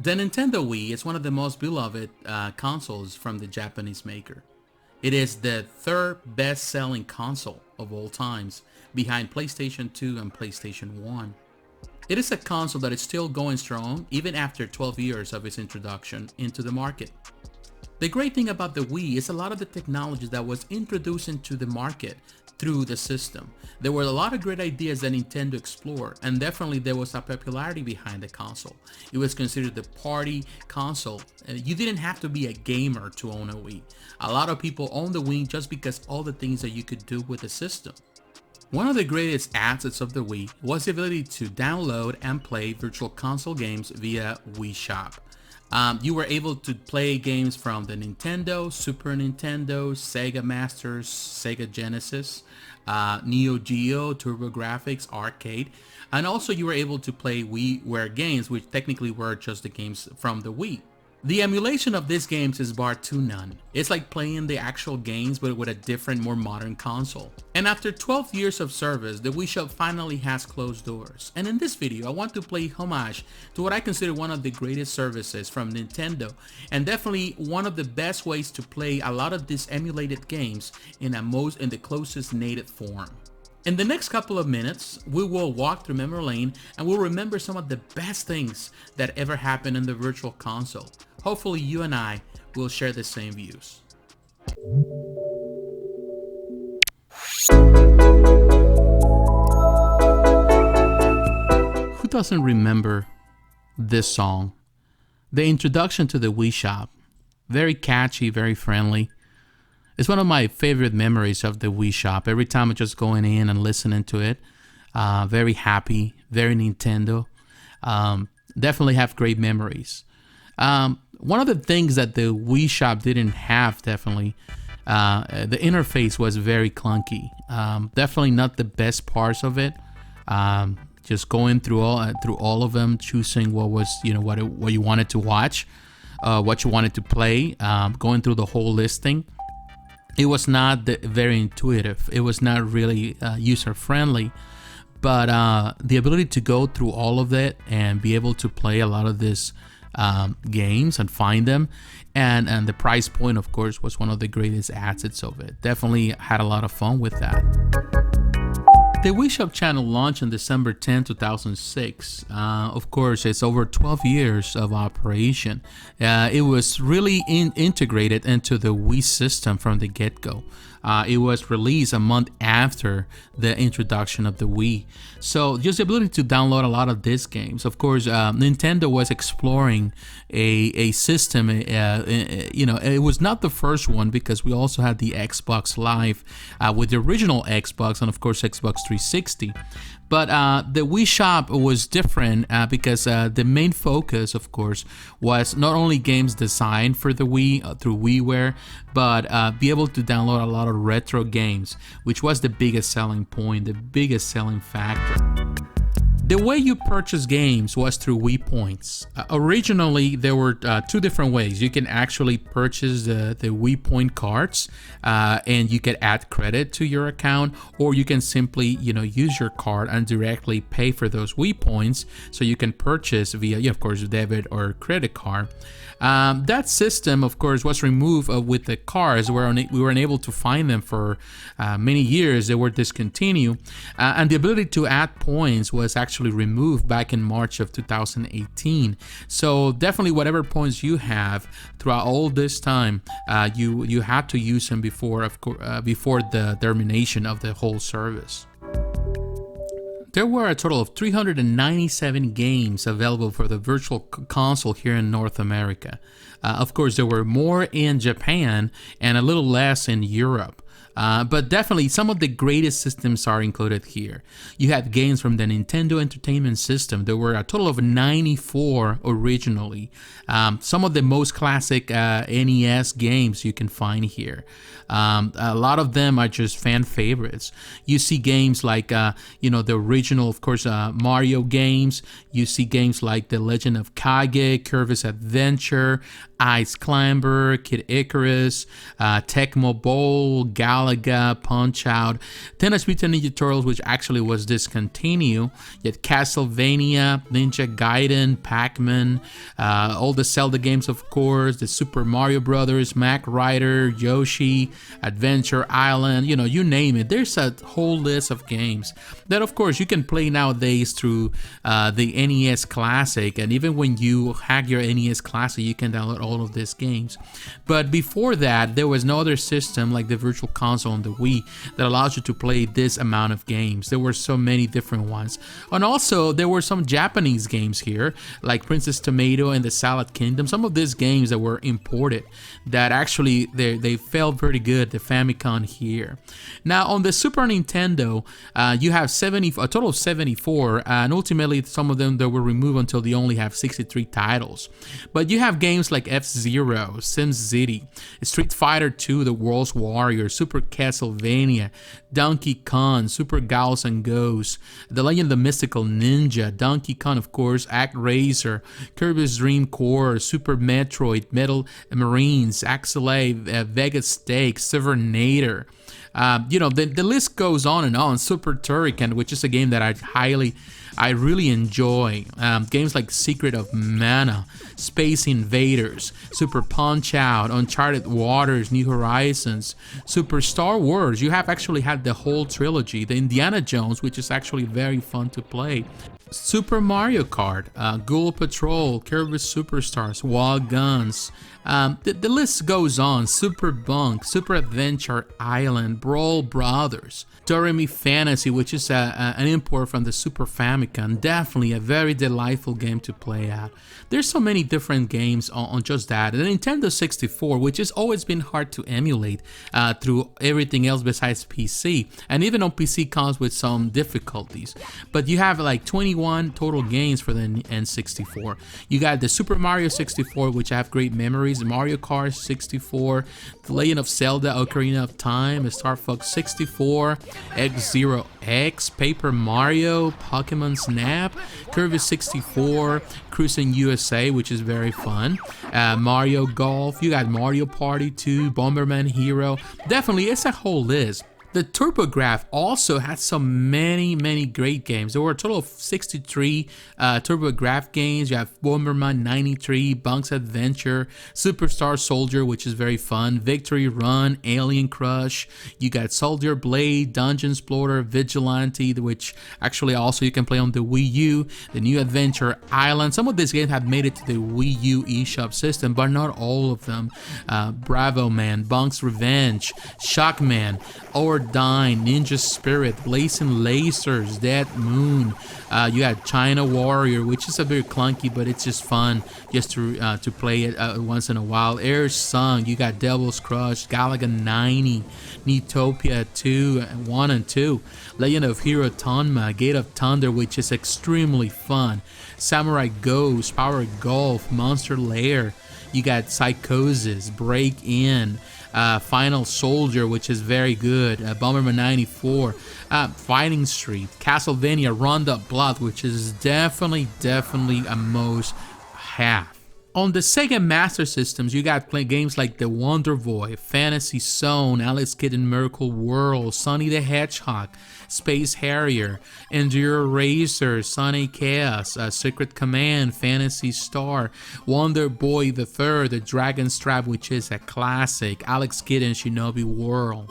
The Nintendo Wii is one of the most beloved consoles from the Japanese maker. It is the third best-selling console of all times, behind PlayStation 2 and PlayStation 1. It is a console that is still going strong even after 12 years of its introduction into the market. The great thing about the Wii is a lot of the technology that was introduced into the market through the system. There were a lot of great ideas that Nintendo explored, and definitely there was a popularity behind the console. It was considered the party console. You didn't have to be a gamer to own a Wii. A lot of people own the Wii just because all the things that you could do with the system. One of the greatest assets of the Wii was the ability to download and play virtual console games via Wii Shop. You were able to play games from the Nintendo, Super Nintendo, Sega Masters, Sega Genesis, Neo Geo, TurboGrafx, Arcade, and also you were able to play WiiWare games, which technically were just the games from the Wii. The emulation of these games is bar to none. It's like playing the actual games but with a different, more modern console. And after 12 years of service, the Wii Shop finally has closed doors. And in this video, I want to play homage to what I consider one of the greatest services from Nintendo, and definitely one of the best ways to play a lot of these emulated games in the closest native form. In the next couple of minutes, we will walk through memory lane and we'll remember some of the best things that ever happened in the virtual console. Hopefully you and I will share the same views. Who doesn't remember this song? The introduction to the Wii Shop. Very catchy, very friendly. It's one of my favorite memories of the Wii Shop. Every time I'm just going in and listening to it, very happy, very Nintendo. Definitely have great memories. One of the things that the Wii Shop didn't have, definitely, the interface was very clunky. Definitely not the best parts of it. Just going through all of them, choosing what was, what you wanted to watch, what you wanted to play, going through the whole listing. It was not very intuitive. It was not really user-friendly, but the ability to go through all of it and be able to play a lot of these games and find them, and the price point, of course, was one of the greatest assets of it. Definitely had a lot of fun with that. The Wii Shop channel launched on December 10, 2006. Of course, it's over 12 years of operation. It was really integrated into the Wii system from the get-go. It was released a month after the introduction of the Wii. So just the ability to download a lot of these games. Of course, Nintendo was exploring a system. It was not the first one, because we also had the Xbox Live with the original Xbox and of course Xbox 360. But the Wii Shop was different because the main focus, of course, was not only games designed for the Wii through WiiWare, but be able to download a lot of retro games, which was the biggest selling point, the biggest selling factor. The way you purchase games was through Wii Points. Originally, there were two different ways. You can actually purchase the Wii Point cards, and you can add credit to your account, or you can simply, use your card and directly pay for those Wii Points, so you can purchase via, of course, debit or credit card. That system, of course, was removed with the cards. We were unable to find them for many years. They were discontinued, and the ability to add points was actually removed back in March of 2018. So definitely, whatever points you have throughout all this time, you had to use them before the termination of the whole service. There were a total of 397 games available for the virtual console here in North America. Of course, there were more in Japan and a little less in Europe. But definitely some of the greatest systems are included here. You had games from the Nintendo Entertainment System. There were a total of 94 originally. Some of the most classic NES games you can find here. A lot of them are just fan favorites. You see games like, the original, of course, Mario games. You see games like The Legend of Kage, Kirby's Adventure, Ice Climber, Kid Icarus, Tecmo Bowl, Gal Galaga, Punch-Out, Teenage Mutant Ninja Turtles, which actually was discontinued, yet Castlevania, Ninja Gaiden, Pac-Man, all the Zelda games, of course, the Super Mario Brothers, Mac Rider, Yoshi, Adventure Island, you know, you name it. There's a whole list of games that, of course, you can play nowadays through the NES Classic, and even when you hack your NES Classic, you can download all of these games. But before that, there was no other system like the Virtual Console on the Wii that allows you to play this amount of games. There were so many different ones, and also there were some Japanese games here, like Princess Tomato and the Salad Kingdom. Some of these games that were imported that actually they felt pretty good. The Famicom here. Now on the Super Nintendo, you have a total of 74, and ultimately some of them that were removed until they only have 63 titles. But you have games like F-Zero, SimCity, Street Fighter 2, The World's Warrior, Super Castlevania, Donkey Kong, Super Gals and Ghosts, The Legend of the Mystical Ninja, Donkey Kong, of course, ActRaiser, Kirby's Dream Core, Super Metroid, Metal Marines, Axelay, Vega Stakes, Silvernator. You know, the list goes on and on. Super Turrican, which is a game that I really enjoy. Games like Secret of Mana, Space Invaders, Super Punch-Out, Uncharted Waters, New Horizons, Super Star Wars. You have actually had the whole trilogy. The Indiana Jones, which is actually very fun to play. Super Mario Kart, Ghoul Patrol, Kirby Superstars, Wild Guns. The list goes on. Super Bunk, Super Adventure Island, Brawl Brothers, Doremi Fantasy, which is an import from the Super Famicom. Definitely a very delightful game to play at. There's so many different games on just that. The Nintendo 64, which has always been hard to emulate through everything else besides PC, and even on PC comes with some difficulties. But you have like 21 total games for the N64. You got the Super Mario 64, which I have great memories, Mario Kart 64, The Legend of Zelda Ocarina of Time, Star Fox 64, X-Zero X, Paper Mario, Pokemon Snap, Kirby 64, Cruising USA, which is very fun, Mario Golf, you got Mario Party 2, Bomberman Hero. Definitely, it's a whole list. The TurboGrafx also had so many great games. There were a total of 63 TurboGrafx games. You have Bomberman 93, Bunk's Adventure, Superstar Soldier, which is very fun, Victory Run, Alien Crush. You got Soldier Blade, Dungeon Explorer, Vigilante, which actually also you can play on the Wii U, the New Adventure Island. Some of these games have made it to the Wii U eShop system, but not all of them. Bravo Man, Bunk's Revenge, Shockman, Dine, Ninja Spirit, Blazing Lasers, Dead Moon. You got China Warrior, which is a bit clunky, but it's just fun just to play it once in a while. Air Song, you got Devil's Crush, Galaga 90, Neutopia 2, 1 and 2, Legend of Hero Tonma, Gate of Thunder, which is extremely fun, Samurai Ghost, Power Golf, Monster Lair. You got Psychosis, Break In, Final Soldier, which is very good, Bomberman 94, Fighting Street, Castlevania Run the Blood, which is definitely a must have. On the Sega Master Systems, you got games like The Wonder Boy, Fantasy Zone, Alex Kidd in Miracle World, Sonny the Hedgehog, Space Harrier, Enduro Racer, Sonic Chaos, Secret Command, Fantasy Star, Wonder Boy the Third, The Dragon's Trap, which is a classic, Alex Kidd in Shinobi World.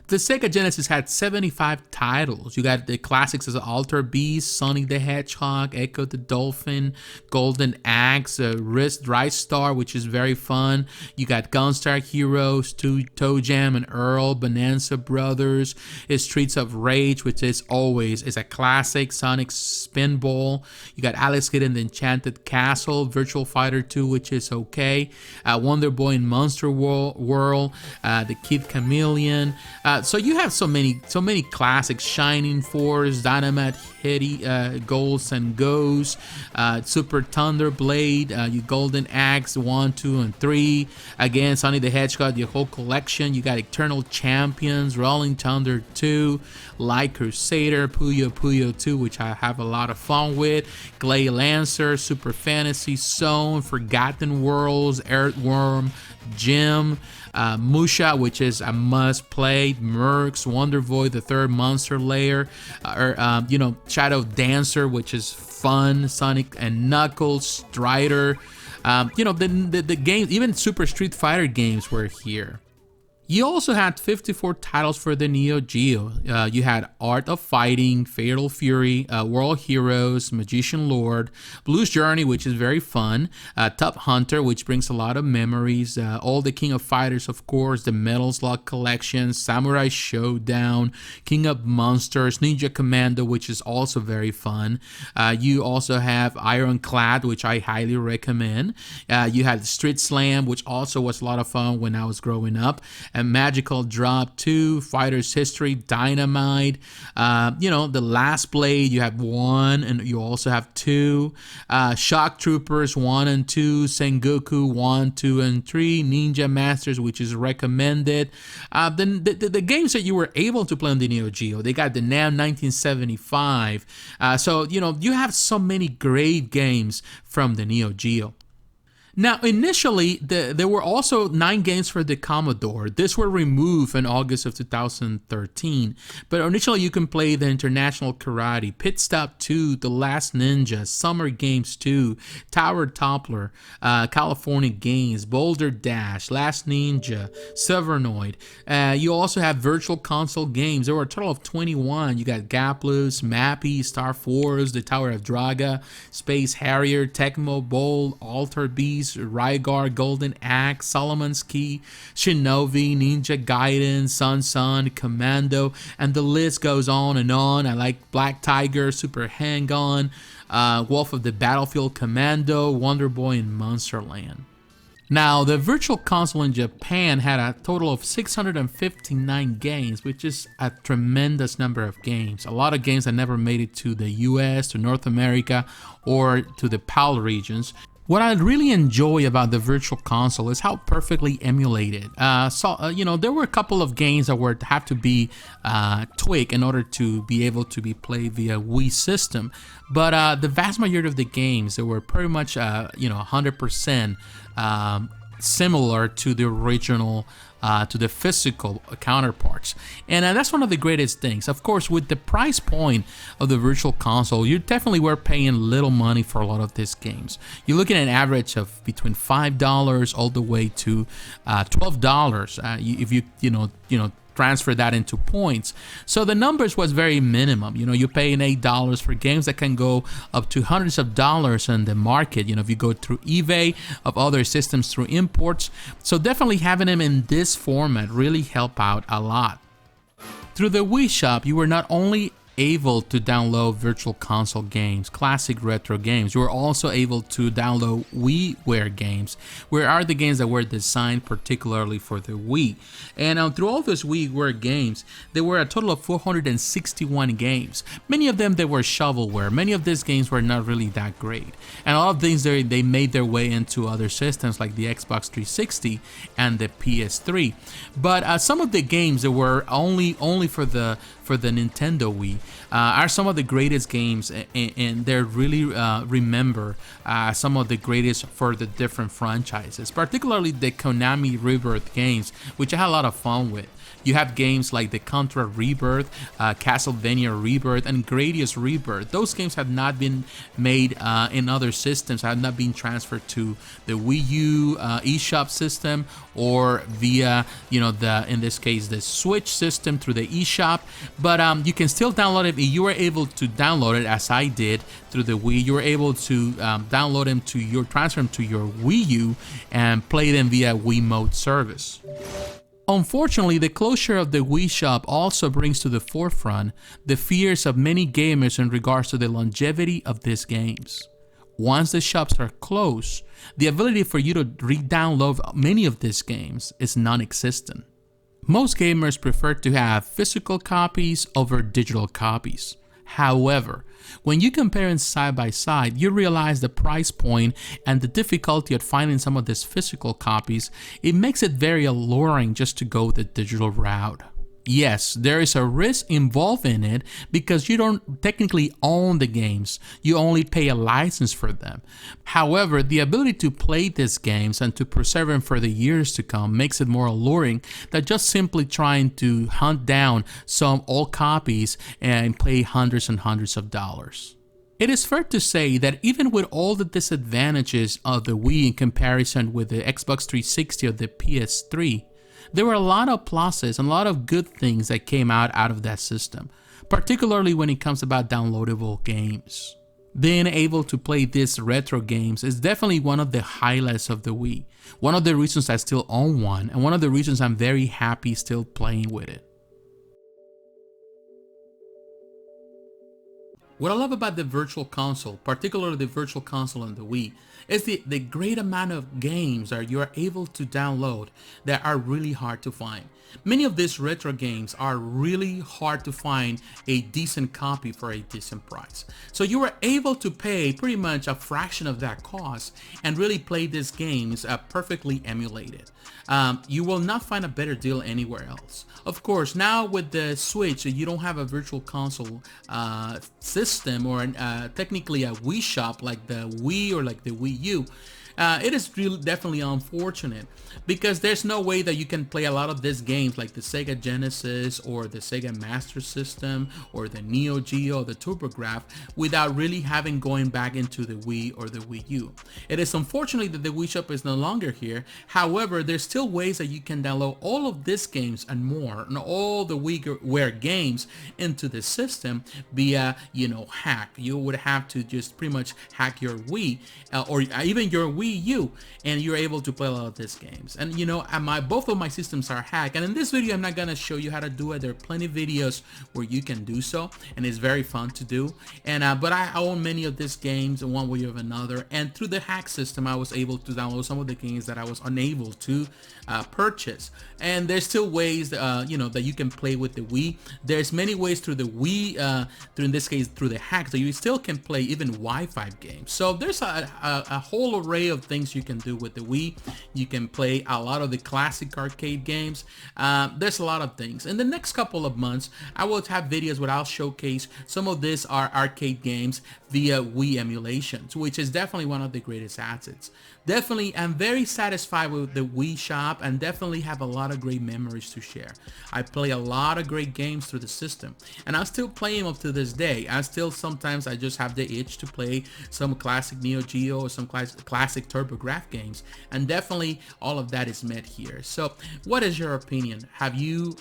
The Sega Genesis had 75 titles. You got the classics as Alter Beast, Sonic the Hedgehog, Echo the Dolphin, Golden Axe, Wrist Right Star, which is very fun. You got Gunstar Heroes, Toe Jam and Earl, Bonanza Brothers, Streets of Rage, which is a classic, Sonic Spinball. You got Alex Kidd in the Enchanted Castle, Virtual Fighter 2, which is okay. Wonder Boy in Monster World, the Kid Chameleon. So you have so many classics: Shining Force, Dynamite Hitty, Ghosts and Ghosts, Super Thunder Blade, you Golden Axe 1, 2, and 3. Again, Sonic the Hedgehog, your whole collection. You got Eternal Champions, Rolling Thunder 2, Light Crusader, Puyo Puyo 2, which I have a lot of fun with. Glade Lancer, Super Fantasy Zone, Forgotten Worlds, Earthworm, Jim, Musha, which is a must-play, Mercs, Wonder Void, the third Monster Lair, Shadow Dancer, which is fun, Sonic and Knuckles, Strider, the games, even Super Street Fighter games were here. You also had 54 titles for the Neo Geo. You had Art of Fighting, Fatal Fury, World Heroes, Magician Lord, Blues Journey, which is very fun, Top Hunter, which brings a lot of memories, all the King of Fighters, of course, the Metal Slug Collection, Samurai Showdown, King of Monsters, Ninja Commando, which is also very fun. You also have Ironclad, which I highly recommend. You had Street Slam, which also was a lot of fun when I was growing up. And Magical Drop 2, Fighter's History, Dynamite, The Last Blade, you have 1 and you also have 2, Shock Troopers 1 and 2, Sengoku 1, 2 and 3, Ninja Masters, which is recommended. Then the games that you were able to play on the Neo Geo, they got the NAM 1975. So you have so many great games from the Neo Geo. Now, initially, there were also 9 games for the Commodore. These were removed in August of 2013. But initially, you can play the International Karate, Pit Stop 2, The Last Ninja, Summer Games 2, Tower Toppler, California Games, Boulder Dash, Last Ninja, Silvernoid. You also have Virtual Console games. There were a total of 21. You got Gaplus, Mappy, Star Force, The Tower of Draga, Space Harrier, Tecmo Bowl, Alter Beast, Rygar, Golden Axe, Solomon's Key, Shinobi, Ninja Gaiden, Sun, Commando, and the list goes on and on. I like Black Tiger, Super Hang-On, Wolf of the Battlefield Commando, Wonder Boy, and Monsterland. Now, the Virtual Console in Japan had a total of 659 games, which is a tremendous number of games. A lot of games that never made it to the US, to North America, or to the PAL regions. What I really enjoy about the Virtual Console is how perfectly emulated. There were a couple of games that would have to be tweaked in order to be able to be played via Wii system. But the vast majority of the games, they were pretty much, 100% similar to the original, to the physical counterparts. And that's one of the greatest things. Of course, with the price point of the Virtual Console, you definitely were paying little money for a lot of these games. You're looking at an average of between $5 all the way to $12 if you transfer that into points. So the numbers was very minimum. You're paying $8 for games that can go up to hundreds of dollars in the market, if you go through eBay, of other systems through imports. So definitely having them in this format really helped out a lot. Through the Wii Shop, you were not only able to download Virtual Console games, classic retro games. You were also able to download WiiWare games, where are the games that were designed particularly for the Wii. And through all those WiiWare games, there were a total of 461 games. Many of them, they were shovelware. Many of these games were not really that great. And a lot of things, they made their way into other systems like the Xbox 360 and the PS3. But some of the games that were only for the Nintendo Wii are some of the greatest games, and they really remember some of the greatest for the different franchises, particularly the Konami Rebirth games, which I had a lot of fun with. You have games like the Contra Rebirth, Castlevania Rebirth, and Gradius Rebirth. Those games have not been made in other systems, have not been transferred to the Wii U eShop system, or via, in this case, the Switch system through the eShop. But you can still download it. You were able to download it, as I did, through the Wii. You were able to download them transfer them to your Wii U and play them via Wiimote service. Unfortunately, the closure of the Wii Shop also brings to the forefront the fears of many gamers in regards to the longevity of these games. Once the shops are closed, the ability for you to re-download many of these games is non-existent. Most gamers prefer to have physical copies over digital copies. However, when you compare them side by side, you realize the price point and the difficulty of finding some of these physical copies. It makes it very alluring just to go the digital route. Yes, there is a risk involved in it because you don't technically own the games. You only pay a license for them. However, the ability to play these games and to preserve them for the years to come makes it more alluring than just simply trying to hunt down some old copies and pay hundreds and hundreds of dollars. It is fair to say that even with all the disadvantages of the Wii in comparison with the Xbox 360 or the PS3, there were a lot of pluses and a lot of good things that came out of that system, particularly when it comes about downloadable games. Being able to play these retro games is definitely one of the highlights of the Wii. One of the reasons I still own one, and one of the reasons I'm very happy still playing with it. What I love about the Virtual Console, particularly the Virtual Console and the Wii, is the great amount of games that you are able to download that are really hard to find. Many of these retro games are really hard to find a decent copy for a decent price. So you are able to pay pretty much a fraction of that cost and really play these games perfectly emulated. You will not find a better deal anywhere else. Of course, now with the Switch, you don't have a Virtual Console system or technically a Wii Shop like the Wii or like the Wii U. It is really definitely unfortunate because there's no way that you can play a lot of these games like the Sega Genesis or the Sega Master System or the Neo Geo or the TurboGrafx without really having going back into the Wii or the Wii U. It is unfortunately that the Wii Shop is no longer here. However, there's still ways that you can download all of these games and more and all the WiiWare games into the system via, hack. You would have to just pretty much hack your Wii or even your Wii U, and you're able to play a lot of these games. And both of my systems are hacked, and in this video I'm not gonna show you how to do it. There are plenty of videos where you can do so, and it's very fun to do. And but I own many of these games in one way or another, and through the hack system I was able to download some of the games that I was unable to purchase. And there's still ways that you can play with the Wii. There's many ways through the Wii, through in this case through the hack, so you still can play even Wi-Fi games. So there's a whole array of things you can do with the Wii. You can play a lot of the classic arcade games. There's a lot of things. In the next couple of months, I will have videos where I'll showcase some of these arcade games via Wii emulations, which is definitely one of the greatest assets. Definitely, I'm very satisfied with the Wii Shop and definitely have a lot of great memories to share. I play a lot of great games through the system, and I'm still playing up to this day. Sometimes I just have the itch to play some classic Neo Geo or some classic TurboGrafx games, and definitely all of that is met here. So what is your opinion? Have you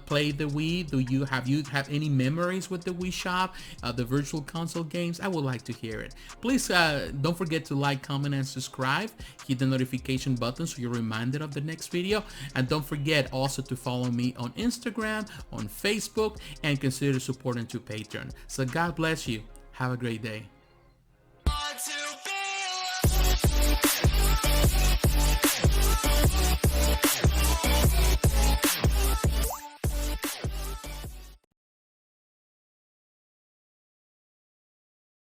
played the Wii? Have you any memories with the Wii Shop, the Virtual Console games? I would like to hear it. Please don't forget to like, comment, and subscribe. Hit the notification button so you're reminded of the next video, and don't forget also to follow me on Instagram, on Facebook, and consider supporting to Patreon. So God bless you. Have a great day.